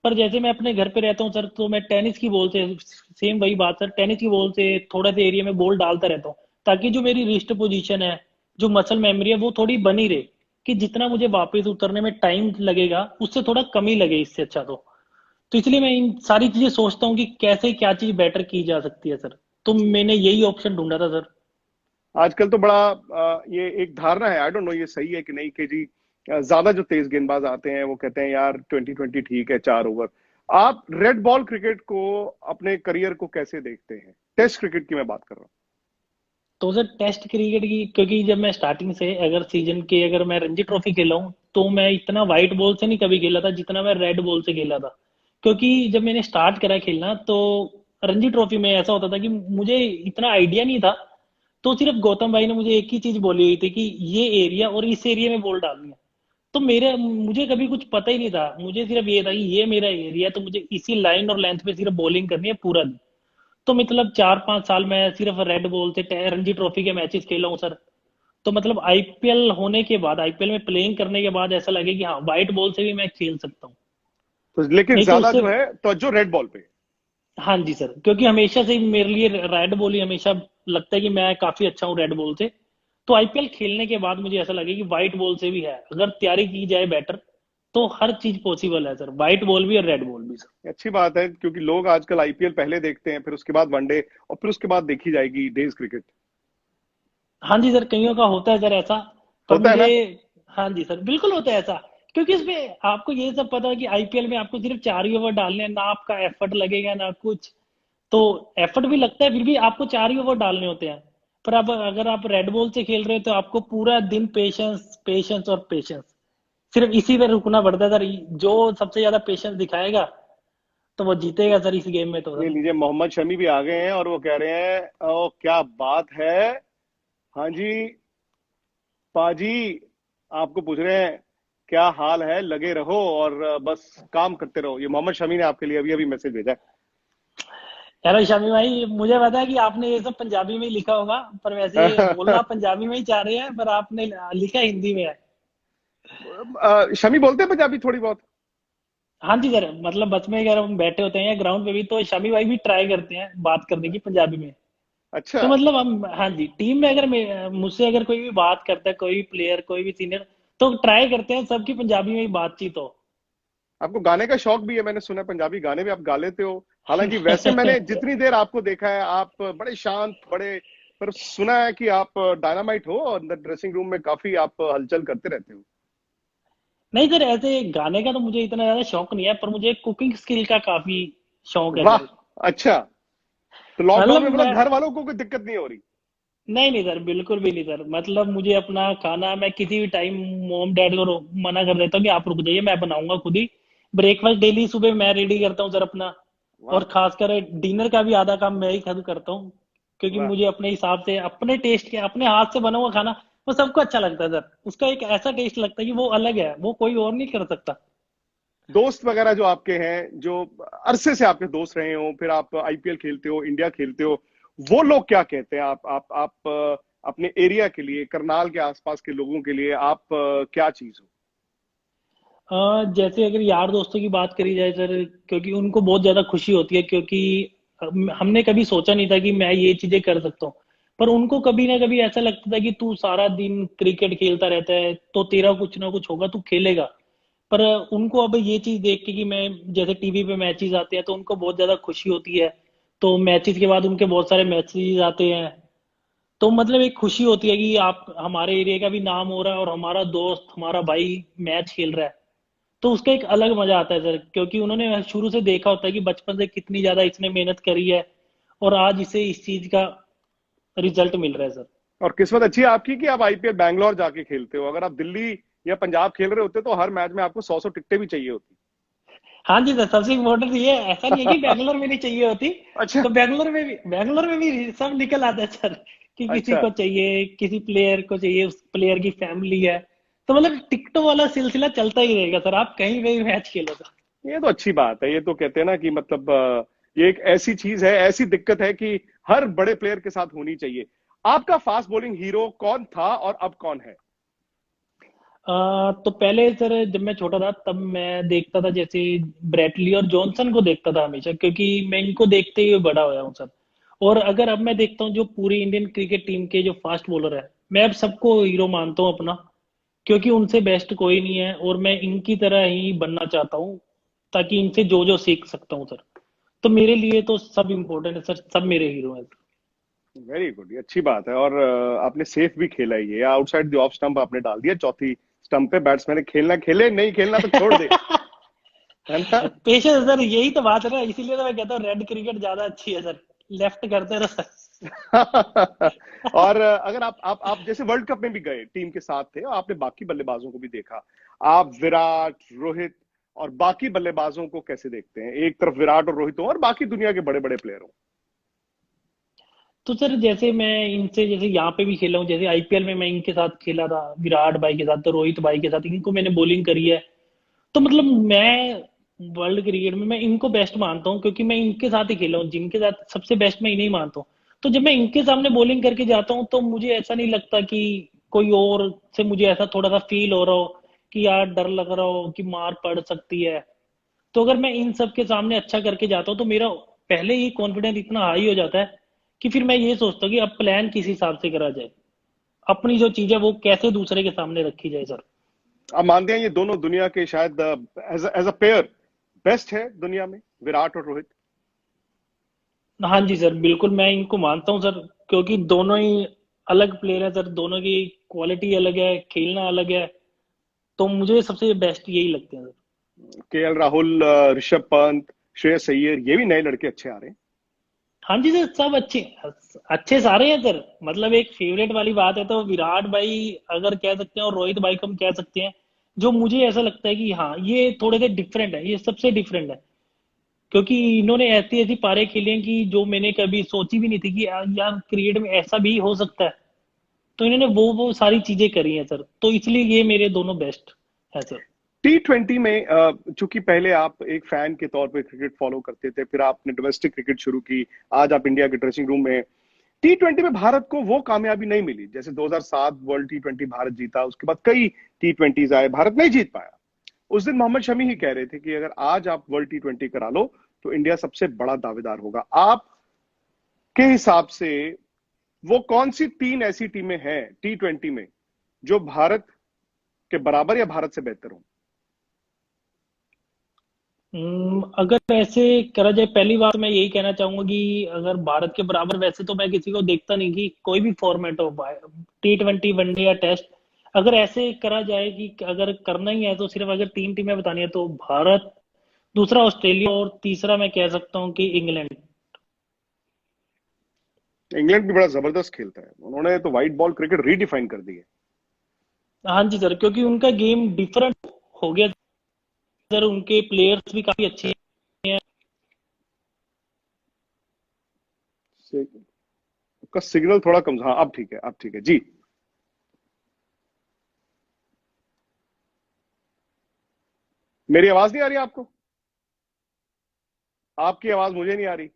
पर जैसे मैं अपने घर पे रहता हूँ सर, तो मैं टेनिस की बॉल से, सेम वही बात सर, टेनिस की बॉल से थोड़ा सा एरिया में बॉल डालता रहता हूँ, ताकि जो मेरी रिस्ट पोजीशन है, जो मसल मेमोरी है, वो थोड़ी बनी रहे, कि जितना मुझे वापस उतरने में टाइम लगेगा उससे थोड़ा कम ही लगे इससे अच्छा। तो इसलिए मैं इन सारी चीजें सोचता हूँ कि कैसे क्या चीज बेटर की जा सकती है सर। तो मैंने यही ऑप्शन ढूंढा था सर। आजकल तो बड़ा ये एक धारणा है, आई डोंट नो ये सही है कि नहीं, कि जी ज्यादा जो तेज गेंदबाज आते हैं वो कहते हैं यार 2020 ठीक है, 4 ओवर। आप रेड बॉल क्रिकेट को, अपने करियर को कैसे देखते हैं? टेस्ट क्रिकेट की मैं बात कर रहा तो सर टेस्ट क्रिकेट की, क्योंकि जब मैं स्टार्टिंग से, अगर सीजन के, अगर मैं रणजी ट्रॉफी खेला हूँ तो मैं इतना व्हाइट बॉल से नहीं कभी खेला था जितना मैं रेड बॉल से खेला था। क्योंकि जब मैंने स्टार्ट करा खेलना तो रणजी ट्रॉफी में ऐसा होता था कि मुझे इतना आइडिया नहीं था। तो सिर्फ गौतम भाई ने मुझे एक ही चीज बोली हुई थी कि ये एरिया और इस एरिया में बॉल डालनी है। तो मेरे मुझे कभी कुछ पता ही नहीं था, मुझे सिर्फ ये था कि ये मेरा एरिया, तो मुझे इसी लाइन और लेंथ पे सिर्फ बॉलिंग करनी है पूरा दिन। तो मतलब 4-5 साल मैं सिर्फ रेड बॉल से रणजी ट्रॉफी के मैचेस खेला हूँ सर। तो मतलब आईपीएल होने के बाद, आईपीएल में प्लेइंग करने के बाद ऐसा लगे कि हाँ व्हाइट बॉल से भी मैं खेल सकता हूँ। हूं। तो लेकिन नहीं तो ज्यादा उससे, जो है तो जो रेड बॉल पे। हाँ जी सर, क्योंकि हमेशा से ही मेरे लिए रेड बॉल ही हमेशा लगता है कि मैं काफी अच्छा हूँ रेड बॉल से। तो आईपीएल खेलने के बाद मुझे ऐसा लगे कि व्हाइट बॉल से भी है, अगर तैयारी की जाए बेटर, तो हर चीज पॉसिबल है सर, व्हाइट बॉल भी और रेड बॉल भी सर। अच्छी बात है, क्योंकि लोग आजकल आईपीएल पहले देखते हैं, फिर उसके बाद वनडे, और फिर उसके बाद देखी जाएगी डेज क्रिकेट। हाँ जी सर, कईयों का होता है सर ऐसा। पर होता है मुझे, ना। हाँ जी सर, बिल्कुल होता है ऐसा। क्योंकि इसमें आपको ये सब पता है कि आईपीएल में आपको सिर्फ 4 ही ओवर डालने हैं, ना आपका एफर्ट लगेगा ना कुछ। तो एफर्ट भी लगता है, फिर भी आपको 4 ही ओवर डालने होते हैं। पर अब अगर आप रेड बॉल से खेल रहे हो तो आपको पूरा दिन पेशेंस पेशेंस और पेशेंस, सिर्फ इसी पे रुकना पड़ता है सर। जो सबसे ज्यादा पेशेंस दिखाएगा तो वो जीतेगा सर इस गेम में तो ये सर। लीजिए, मोहम्मद शमी भी आ गए हैं और वो कह रहे हैं, ओ क्या बात है। हाँ जी, पाजी आपको पूछ रहे हैं क्या हाल है, लगे रहो और बस काम करते रहो। ये मोहम्मद शमी ने आपके लिए अभी अभी मैसेज भेजा हेलो शामी भाई, मुझे पता है कि आपने ये सब पंजाबी में ही लिखा होगा, पर वैसे है। बोलना पंजाबी में ही चाह रहे हैं, पर आपने लिखा हिंदी में है। शमी बोलते हैं पंजाबी थोड़ी बहुत। हाँ जी सर, मतलब बस में अगर हम बैठे होते हैं या ग्राउंड पे भी तो शामी भाई भी ट्राई करते हैं बात करने की पंजाबी में। अच्छा, तो मतलब हम, हाँ जी, टीम में अगर मुझसे अगर कोई भी बात करता है, कोई प्लेयर कोई भी सीनियर, तो ट्राई करते हैं सबकी पंजाबी में ही बातचीत हो। आपको गाने का शौक भी है, मैंने सुना है पंजाबी गाने भी आप गा लेते हो। हालांकि वैसे मैंने जितनी देर आपको देखा है आप बड़े शांत, बड़े, पर सुना है कि आप डायनामाइट हो और अंदर ड्रेसिंग रूम में काफी आप हलचल करते रहते हो। नहीं सर, ऐसे गाने का तो मुझे इतना ज्यादा शौक नहीं है, पर मुझे कुकिंग स्किल का काफी शौक है वाह, सर। अच्छा। तो लॉकडाउन मतलब में मैं, मतलब घर वालों को कोई दिक्कत नहीं हो रही? नहीं नहीं सर, बिल्कुल भी नहीं सर। मतलब मुझे अपना खाना मैं किसी भी टाइम मोम डैड को मना कर देता हूँ कि आप रुक जाइए, मैं बनाऊंगा खुद ही। ब्रेकफास्ट डेली सुबह मैं रेडी करता हूँ सर अपना। वाह, और खासकर डिनर का भी आधा काम मैं ही खुद करता हूँ। क्योंकि वाह। मुझे अपने हिसाब से, अपने टेस्ट के, अपने हाथ से बना हुआ खाना वो सबको अच्छा लगता है सर। उसका एक ऐसा टेस्ट लगता है कि वो अलग है, वो कोई और नहीं कर सकता। दोस्त वगैरह जो आपके हैं, जो अरसे से आपके दोस्त रहे हो, फिर आप आईपीएल खेलते हो, इंडिया खेलते हो, वो लोग क्या कहते हैं? आप अपने एरिया के लिए, करनाल के आसपास के लोगों के लिए आप क्या चीज हो? जैसे अगर यार दोस्तों की बात करी जाए सर, क्योंकि उनको बहुत ज्यादा खुशी होती है, क्योंकि हमने कभी सोचा नहीं था कि मैं ये चीजें कर सकता हूँ। पर उनको कभी ना कभी ऐसा लगता था कि तू सारा दिन क्रिकेट खेलता रहता है तो तेरा कुछ ना कुछ होगा, तू खेलेगा। पर उनको अब ये चीज देख के कि मैं, जैसे टीवी पे मैचेस आते हैं तो उनको बहुत ज्यादा खुशी होती है। तो मैचेस के बाद उनके बहुत सारे मैसेज आते हैं। तो मतलब एक खुशी होती है कि आप, हमारे एरिया का भी नाम हो रहा है और हमारा दोस्त हमारा भाई मैच खेल रहा है। तो उसका एक अलग मजा आता है सर, क्योंकि उन्होंने शुरू से देखा होता है कि बचपन से कितनी ज्यादा इसने मेहनत करी है और आज इसे इस चीज का रिजल्ट मिल रहा है सर। और किस्मत अच्छी है आपकी कि आप आईपीएल बैंगलोर जाके खेलते हो। अगर आप दिल्ली या पंजाब खेल रहे होते तो हर मैच में आपको 100 टिकटें भी चाहिए होती। हाँ जी सर, सबसे इम्पोर्टेंट ये है, ऐसा नहीं है कि बैंगलोर में नहीं चाहिए होती। अच्छा, तो बैंगलोर में भी सब निकल आता है सर। कि किसी अच्छा। को चाहिए, किसी प्लेयर को चाहिए, उस प्लेयर की फैमिली है। तो मतलब टिकटों वाला सिलसिला चलता ही रहेगा सर, आप कहीं पे भी मैच खेलो सर। ये तो अच्छी बात है। ये तो कहते हैं ना कि मतलब ये एक ऐसी चीज है, ऐसी दिक्कत है कि हर बड़े प्लेयर के साथ होनी चाहिए। आपका फास्ट बॉलिंग हीरो कौन था और अब कौन है? तो पहले सर जब मैं छोटा था तब मैं देखता था, जैसे ब्रेटली और जॉनसन को देखता था हमेशा, क्योंकि मैं इनको देखते हुए बड़ा होया हूँ सर। और अगर अब मैं देखता हूँ जो पूरी इंडियन क्रिकेट टीम के जो फास्ट बॉलर है, मैं अब सबको हीरो मानता हूँ अपना। क्योंकि उनसे बेस्ट कोई नहीं है और मैं इनकी तरह ही बनना चाहता हूँ, ताकि इनसे जो जो सीख सकता हूँ सर। तो मेरे लिए तो सब इम्पोर्टेंट है सर, सब मेरे हीरो हैं। वेरी गुड, ये अच्छी बात है। और आपने सेफ भी खेला ही है, आउटसाइड द ऑफ स्टंप आपने डाल दिया चौथी स्टंप पे। बैट्समैन ने खेलना खेले, नहीं खेलना तो छोड़ दे, है ना। पेशेंस सर, यही तो बात है ना, इसीलिए तो मैं कहता हूँ रेड क्रिकेट ज्यादा अच्छी है सर। लेफ्ट करते रहो सर। और अगर आप जैसे वर्ल्ड कप में भी गए, टीम के साथ थे और आपने बाकी बल्लेबाजों को भी देखा, आप विराट, रोहित और बाकी बल्लेबाजों को कैसे देखते हैं? एक तरफ विराट और रोहित हो और बाकी दुनिया के बड़े बड़े प्लेयर हो। तो सर जैसे मैं इनसे, जैसे यहाँ पे भी खेला हूँ, जैसे आईपीएल में मैं इनके साथ खेला था, विराट भाई के साथ, तो रोहित भाई के साथ इनको मैंने बॉलिंग करी है। तो मतलब मैं वर्ल्ड क्रिकेट में मैं इनको बेस्ट मानता हूँ, क्योंकि मैं इनके साथ ही खेला हूँ, जिनके साथ सबसे बेस्ट मैं इन्हें ही मानता हूँ। तो जब मैं इनके सामने बॉलिंग करके जाता हूँ तो मुझे ऐसा नहीं लगता कि कोई और से मुझे ऐसा थोड़ा सा फील हो रहा हो कि यार डर लग रहा हो कि मार पड़ सकती है। तो अगर मैं इन सब के सामने अच्छा करके जाता हूँ तो मेरा पहले ही कॉन्फिडेंस इतना हाई हो जाता है कि फिर मैं ये सोचता हूँ कि अब प्लान किस हिसाब से करा जाए, अपनी जो चीज है वो कैसे दूसरे के सामने रखी जाए सर। आप मानते हैं ये दोनों दुनिया के शायद एज अ पेयर बेस्ट है दुनिया में, विराट और रोहित? हाँ जी सर, बिल्कुल मैं इनको मानता हूँ सर, क्योंकि दोनों ही अलग प्लेयर है सर। दोनों की क्वालिटी अलग है, खेलना अलग है। तो मुझे सबसे बेस्ट यही लगते हैं सर। केएल राहुल, ऋषभ पंत, श्रेयस अय्यर, ये भी नए लड़के अच्छे आ रहे हैं। हाँ जी सर, सब अच्छे अच्छे सारे हैं सर। मतलब एक फेवरेट वाली बात है तो विराट भाई अगर कह सकते हैं, और रोहित भाई को हम कह सकते हैं। जो मुझे ऐसा लगता है कि हाँ, ये थोड़े से डिफरेंट है, ये सबसे डिफरेंट है। क्योंकि इन्होंने ऐसी ऐसी पारे खेले हैं कि जो मैंने कभी सोची भी नहीं थी कि यार क्रिकेट में ऐसा भी हो सकता है। तो इन्होंने वो सारी चीजें करी हैं सर, तो इसलिए ये मेरे दोनों बेस्ट है सर। T20 में चूंकि पहले आप एक फैन के तौर पे क्रिकेट फॉलो करते थे, फिर आपने डोमेस्टिक क्रिकेट शुरू की, आज आप इंडिया के ड्रेसिंग रूम में। T20 में भारत को वो कामयाबी नहीं मिली, जैसे 2007 वर्ल्ड T20 भारत जीता, उसके बाद कई T20s आए, भारत नहीं जीत पाया। उस दिन मोहम्मद शमी ही कह रहे थे कि अगर आज आप वर्ल्ड T20 करा लो तो इंडिया सबसे बड़ा दावेदार होगा। आपके हिसाब से वो कौन सी तीन ऐसी टीमें हैं T20 में जो भारत के बराबर या भारत से बेहतर हो? अगर ऐसे करा जाए, पहली बात मैं यही कहना चाहूंगा कि अगर भारत के बराबर, वैसे तो मैं किसी को देखता नहीं कि कोई भी फॉर्मेट हो, T20 वनडे या टेस्ट। अगर ऐसे करा जाए कि अगर करना ही है तो सिर्फ अगर तीन टीमें बतानी है तो भारत, दूसरा ऑस्ट्रेलिया, और तीसरा मैं कह सकता हूँ कि इंग्लैंड। इंग्लैंड भी बड़ा जबरदस्त खेलता है, उन्होंने तो व्हाइट बॉल क्रिकेट रीडिफाइन कर दी है। हाँ जी सर, क्योंकि उनका गेम डिफरेंट हो गया सर, उनके प्लेयर्स भी काफी अच्छे हैं। उसका सिग्नल थोड़ा कम, हाँ अब ठीक है, अब ठीक है जी। मेरी आवाज नहीं आ रही आपको? आपकी आवाज मुझे नहीं आ रही।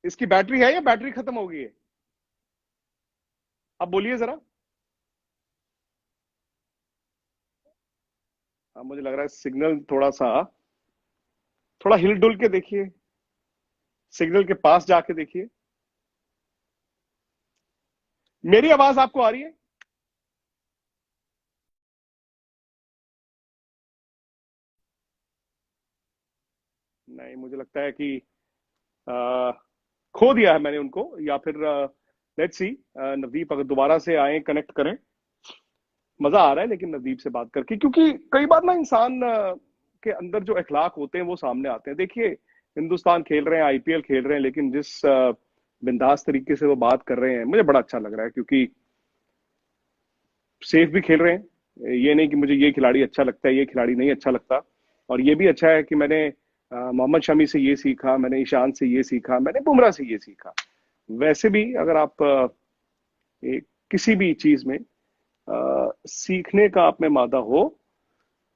इसकी बैटरी है या बैटरी खत्म हो गई है? अब बोलिए जरा। हाँ, मुझे लग रहा है सिग्नल थोड़ा हिल डुल के देखिए, सिग्नल के पास जाके देखिए। मेरी आवाज आपको आ रही है? नहीं, मुझे लगता है कि आ, खो दिया है मैंने उनको, या फिर लेट्स सी। नवदीप अगर दोबारा से आए, कनेक्ट करें। मजा आ रहा है लेकिन नवदीप से बात करके, क्योंकि कई बार ना इंसान के अंदर जो अखलाक होते हैं वो सामने आते हैं। देखिए, हिंदुस्तान खेल रहे हैं, आईपीएल खेल रहे हैं, लेकिन जिस बिंदास तरीके से वो बात कर रहे हैं, मुझे बड़ा अच्छा लग रहा है, क्योंकि सेफ भी खेल रहे हैं। ये नहीं कि मुझे ये खिलाड़ी अच्छा लगता है, ये खिलाड़ी नहीं अच्छा लगता। और ये भी अच्छा है कि मैंने मोहम्मद शमी से ये सीखा, मैंने ईशान से ये सीखा, मैंने बुमराह से ये सीखा। वैसे भी अगर आप किसी भी चीज में सीखने का आप में मादा हो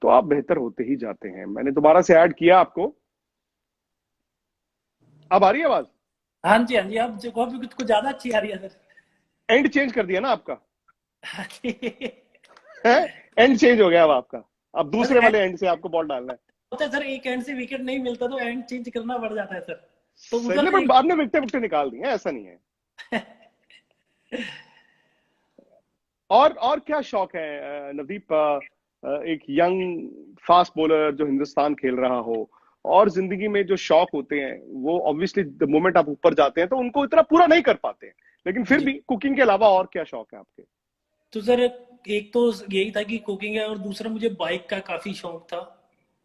तो आप बेहतर होते ही जाते हैं। मैंने दोबारा से ऐड किया आपको। अब आ रही है आवाज? हाँ जी, हाँ जी, अब जो कॉफी कुछ ज्यादा अच्छी आ रही है सर। एंड चेंज कर दिया ना आपका? हाँ जी। है, एंड चेंज हो गया अब आपका। अब बस दूसरे वाले एंड से आपको बॉल डालना है। होता है सर, एक एंड से विकेट नहीं मिलता तो एंड चेंज करना पड़ जाता है सर। तो सही उधर नहीं, से बट आपने विकटे विकटे निकाल दी हैं, ऐसा नहीं है। और क्या शौक है नवदीप? एक यंग फास्ट बॉलर जो हिंदुस्तान खेल रहा हो, और जिंदगी में जो शौक होते हैं वो ऑब्वियसली द मोमेंट आप ऊपर जाते हैं तो उनको इतना पूरा नहीं कर पाते हैं, लेकिन फिर जी, भी कुकिंग के अलावा और क्या शौक है आपके? तो सर एक तो यही था कि कुकिंग है, और दूसरा मुझे बाइक का काफी शौक था।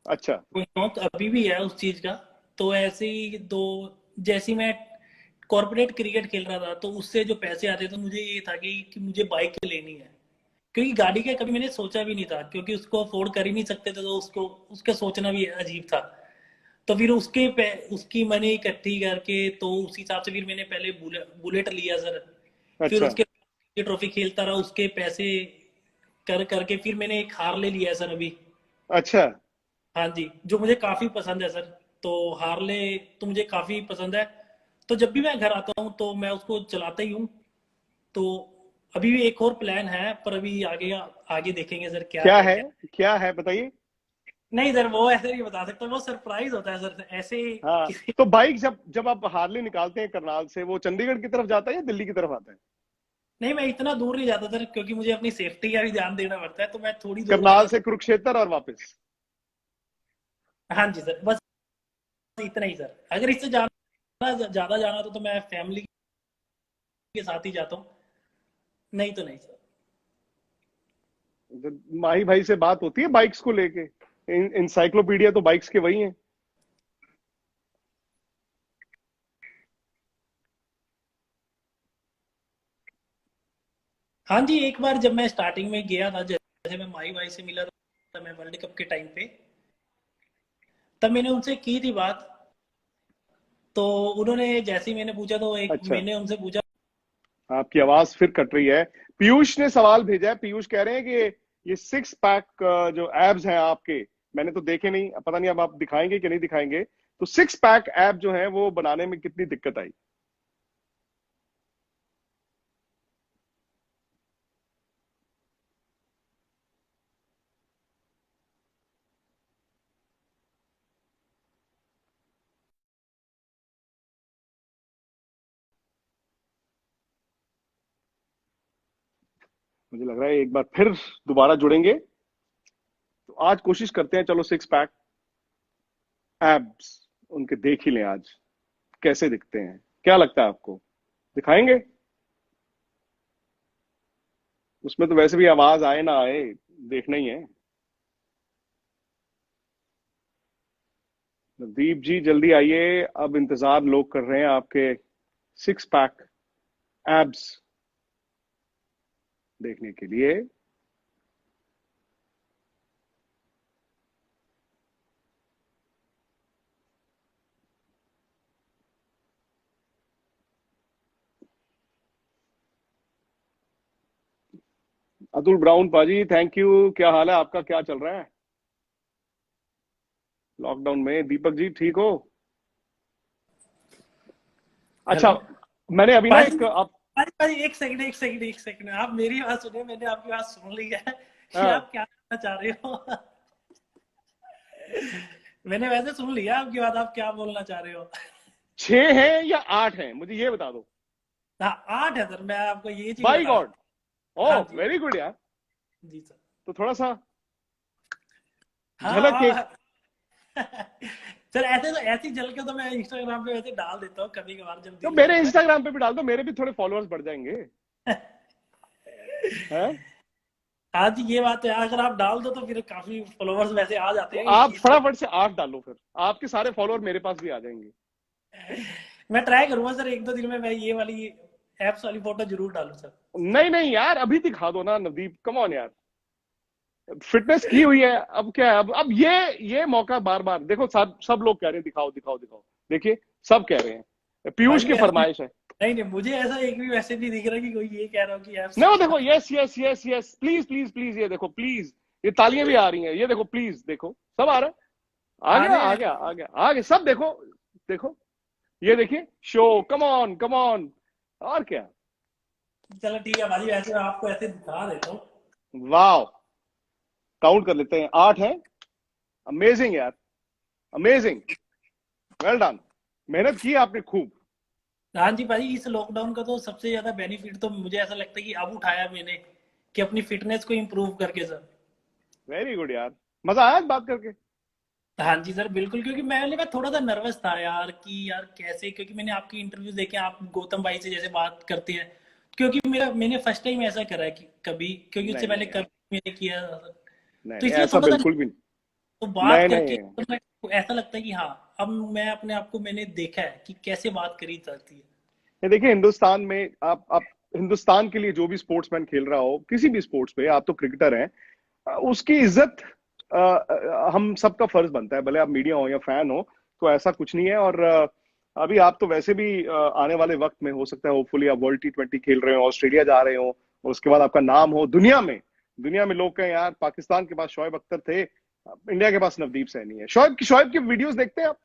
अच्छा। वो शौक अभी भी है उस चीज का। तो ऐसे ही दो, जैसे ही मैं कॉर्पोरेट क्रिकेट खेल रहा था तो उससे जो पैसे आते थे, मुझे ये था कि मुझे बाइक लेनी है। क्योंकि गाड़ी का कभी मैंने सोचा भी नहीं था, क्योंकि उसको अफोर्ड कर ही नहीं सकते थे, तो उसको उसका सोचना भी अजीब था। तो फिर उसकी मनी इकट्ठी करके, तो उस हिसाब से फिर मैंने पहले बुलेट लिया सर। फिर अच्छा। उसके ट्रॉफी खेलता रहा, उसके पैसे कर करके फिर मैंने एक हार्ले लिया है सर अभी। अच्छा। हाँ जी, जो मुझे काफी पसंद है सर। तो हार्ले तो मुझे काफी पसंद है। तो जब भी मैं घर आता हूँ तो मैं उसको चलाता ही हूँ। तो अभी भी एक और प्लान है, पर अभी आगे आगे देखेंगे सर क्या क्या है है? क्या। क्या है बताइए। नहीं सर, वो ऐसे नहीं बता सकता, वो सरप्राइज होता है सर ऐसे हाँ, किसी। तो बाइक जब जब आप हार्ले निकालते हैं करनाल से, वो चंडीगढ़ की तरफ जाता है या दिल्ली की तरफ आता है? नहीं, मैं इतना दूर नहीं जाता सर, क्योंकि मुझे अपनी सेफ्टी का भी ध्यान देना पड़ता है, तो मैं थोड़ी दूर करनाल जाता से कुरुक्षेत्र और वापस? हूँ। हाँ जी सर, बस इतना ही सर। अगर इससे जाना ज्यादा जाना तो मैं फैमिली के साथ ही जाता हूँ। नहीं तो नहीं सर। माही भाई से बात होती है बाइक्स को लेके? इंसाइक्लोपीडिया तो बाइक्स के वही हैं। हाँ जी, एक बार जब मैं स्टार्टिंग में गया था, जैसे मैं माही भाई से मिला था, मैं वर्ल्ड कप के टाइम पे, तब मैंने उनसे की थी बात। तो उन्होंने जैसे ही मैंने पूछा, तो एक अच्छा, मैंने उनसे पूछा। आपकी आवाज फिर कट रही है। पीयूष ने सवाल भेजा है। पीयूष कह रहे हैं कि ये सिक्स पैक जो एब्स हैं आपके, मैंने तो देखे नहीं, पता नहीं अब आप दिखाएंगे कि नहीं दिखाएंगे। तो सिक्स पैक एब जो है वो बनाने में कितनी दिक्कत आई? मुझे लग रहा है एक बार फिर दोबारा जुड़ेंगे। तो आज कोशिश करते हैं, चलो सिक्स पैक एब्स उनके देख ही लें आज, कैसे दिखते हैं। क्या लगता है आपको, दिखाएंगे? उसमें तो वैसे भी आवाज आए ना आए, देखना ही है। नवदीप जी जल्दी आइए, अब इंतजार लोग कर रहे हैं आपके सिक्स पैक एब्स देखने के लिए। अतुल ब्राउन पाजी, थैंक यू। क्या हाल है आपका, क्या चल रहा है लॉकडाउन में? दीपक जी ठीक हो? अच्छा, हेलो। मैंने अभी ना पाजी, एक आप। पाजी, एक सेकंड, एक सेकंड, एक सेकंड, आप मेरी बात सुनिए। मैंने आपकी बात सुन ली है कि हाँ, आप क्या करना चाह रहे हो। मैंने वैसे सुन लिया आपकी बात, आप क्या बोलना चाह रहे हो। छह हैं या आठ हैं, मुझे ये बता दो। हाँ, 8 है सर, मैं आपको ये चीज बाई बता रहा गॉड, हूँ। ओ हाँ जी। वेरी गुड यार। जी सर। तो थोड़ा सा हाँ झलक एक। सर, ऐसे तो ऐसी झलक के तो मैं इंस्टाग्राम पे वैसे डाल देता हूँ कभी कभार जब तो दिल मेरे करता इंस्टाग्राम पे भी डाल दो, मेरे भी थोड़े फॉलोअर्स बढ़ जाएंगे। है। हैं? हाँ जी, ये बात है, अगर आप डाल दो तो फिर काफी फॉलोवर्स वैसे आ जाते तो हैं आप इस फटाफट से आठ डालो, फिर आपके सारे फॉलोअर मेरे पास भी आ जाएंगे। मैं ट्राई करूंगा सर, एक दो दिन में मैं ये वाली एप्स वाली फोटो जरूर डालूं सर। नहीं नहीं यार, अभी दिखा दो ना नवदीप, कम ऑन यार। फिटनेस की हुई है, अब क्या है? अब ये मौका बार बार देखो, सब सब लोग कह रहे हैं दिखाओ दिखाओ दिखाओ। देखिए, सब कह रहे हैं, पीयूष भाई की ऐसा फरमाइश है। नहीं, नहीं, मुझे ऐसा एक भी मैसेज नहीं दिख रहा कि कोई ये कह रहा हो कि एप्स नहीं वो दिखा। देखो, yes yes yes yes, please please please, ये देखो प्लीज। ये तालियां भी आ रही हैं, ये देखो प्लीज, देखो सब आ रहा है। आ गया आने आ गया आ गया आ गया, सब देखो। देखो, ये देखिए, show, come on come on. और क्या? चलो ठीक है भाई, ऐसे मैं आपको ऐसे दिखा देता हूँ। वाह, काउंट कर लेते हैं, आठ है। अमेजिंग यार, अमेजिंग, वेल डन। मेहनत की आपने खूब। हाँ जी भाई, इस लॉकडाउन का तो सबसे ज्यादा बेनिफिट तो मुझे ऐसा लगता है कि अब उठाया मैंने, कि अपनी फिटनेस को इम्प्रूव करके सर। वेरी गुड यार, मजा आया आज बात करके। हाँ जी सर, बिल्कुल, क्योंकि मैं थोड़ा सा नर्वस था यार कि यार कैसे, क्योंकि मैंने आपकी इंटरव्यू देखे, आप गौतम भाई से जैसे बात करते हैं। क्योंकि मैंने फर्स्ट टाइम ऐसा करा है कि कभी, क्योंकि उससे नहीं पहले नहीं यार, कभी मैंने किया था सर। नहीं तो नहीं, इसलिए ऐसा थोड़ा सा, बिल्कुल भी तो नहीं। बात नहीं करके नहीं, तो ऐसा लगता है कि हाँ, अब मैं अपने आप को मैंने देखा है कि कैसे बात करी जाती है। ये देखिए, हिंदुस्तान में आप हिंदुस्तान के लिए जो भी स्पोर्ट्समैन खेल रहा हो किसी भी स्पोर्ट्स पे, आप तो क्रिकेटर हैं, उसकी इज्जत हम सबका फर्ज बनता है, भले आप मीडिया हो या फैन हो। तो ऐसा कुछ नहीं है। और अभी आप तो वैसे भी आने वाले वक्त में हो सकता है, होपफुली आप वर्ल्ड T20 खेल रहे हो, ऑस्ट्रेलिया जा रहे हो, और उसके बाद आपका नाम हो दुनिया में। दुनिया में लोग कहें यार, पाकिस्तान के पास शोएब अख्तर थे, इंडिया के पास नवदीप सैनी है। शोएब की वीडियोस देखते हैं आप?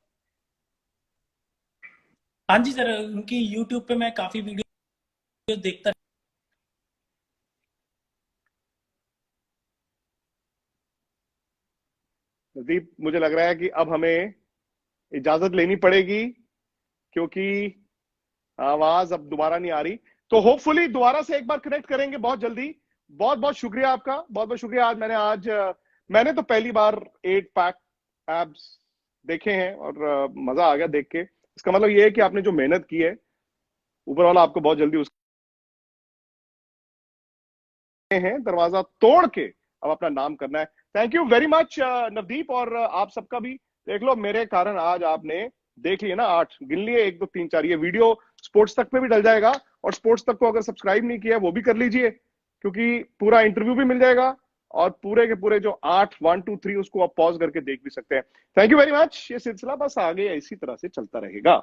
हाँ जी सर, उनकी यूट्यूब पे मैं काफी वीडियो देखता। नवदीप, मुझे लग रहा है कि अब हमें इजाजत लेनी पड़ेगी, क्योंकि आवाज अब दोबारा नहीं आ रही। तो होपफुली दोबारा से एक बार कनेक्ट करेंगे बहुत जल्दी। बहुत बहुत शुक्रिया आपका, बहुत बहुत शुक्रिया। मैंने तो पहली बार एट पैक एब्स देखे हैं, और मजा आ गया देख के। इसका मतलब ये है कि आपने जो मेहनत की है, ऊपर वाला आपको बहुत जल्दी हैं, दरवाजा तोड़ के अब अपना नाम करना है। Thank you very much Navdeep, और आप सबका भी देख लो, मेरे कारण आज आपने देख लिए ना 8, गिन लिए, 1 2 3 4। ये वीडियो स्पोर्ट्स तक पे भी डल जाएगा, और स्पोर्ट्स तक को अगर सब्सक्राइब नहीं किया वो भी कर लीजिए, क्योंकि पूरा इंटरव्यू भी मिल जाएगा, और पूरे के पूरे जो 8 1 2 3 उसको आप पॉज करके देख भी सकते हैं। Thank you very much. ये सिलसिला बस आगे इसी तरह से चलता रहेगा।